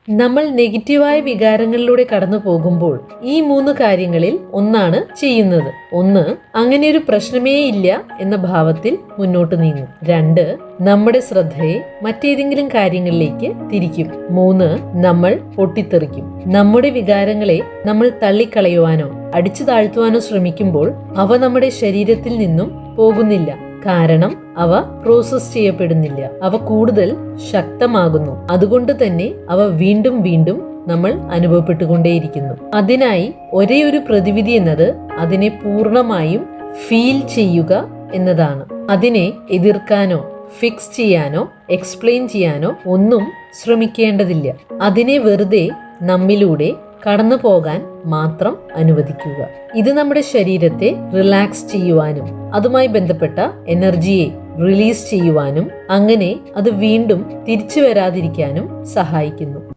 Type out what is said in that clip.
നമ്മൾ നെഗറ്റീവായ വികാരങ്ങളിലൂടെ കടന്നു പോകുമ്പോൾ ഈ 3 കാര്യങ്ങളിൽ ഒന്നാണ് ചെയ്യുന്നത്. 1, അങ്ങനെ ഒരു പ്രശ്നമേ ഇല്ല എന്ന ഭാവത്തിൽ മുന്നോട്ട് നീങ്ങും. 2, നമ്മുടെ ശ്രദ്ധയെ മറ്റേതെങ്കിലും കാര്യങ്ങളിലേക്ക് തിരിക്കും. 3, നമ്മൾ പൊട്ടിത്തെറിക്കും. നമ്മുടെ വികാരങ്ങളെ നമ്മൾ തള്ളിക്കളയുവാനോ അടിച്ചു താഴ്ത്തുവാനോ ശ്രമിക്കുമ്പോൾ അവ നമ്മുടെ ശരീരത്തിൽ നിന്നും പോകുന്നില്ല. കാരണം അവ പ്രോസസ് ചെയ്യപ്പെടുന്നില്ല. അവ കൂടുതൽ ശക്തമാകുന്നു. അതുകൊണ്ട് തന്നെ അവ വീണ്ടും വീണ്ടും നമ്മൾ അനുഭവപ്പെട്ടുകൊണ്ടേയിരിക്കുന്നു. അതിനായി ഒരേ ഒരു പ്രതിവിധി എന്നത് അതിനെ പൂർണ്ണമായും ഫീൽ ചെയ്യുക എന്നതാണ്. അതിനെ എതിർക്കാനോ ഫിക്സ് ചെയ്യാനോ എക്സ്പ്ലെയിൻ ചെയ്യാനോ ഒന്നും ശ്രമിക്കേണ്ടതില്ല. അതിനെ വെറുതെ നമ്മിലൂടെ കടന്നു പോകാൻ മാത്രം അനുവദിക്കുക. ഇത് നമ്മുടെ ശരീരത്തെ റിലാക്സ് ചെയ്യുവാനും അതുമായി ബന്ധപ്പെട്ട എനർജിയെ റിലീസ് ചെയ്യുവാനും അങ്ങനെ അത് വീണ്ടും തിരിച്ചു വരാതിരിക്കാനും സഹായിക്കുന്നു.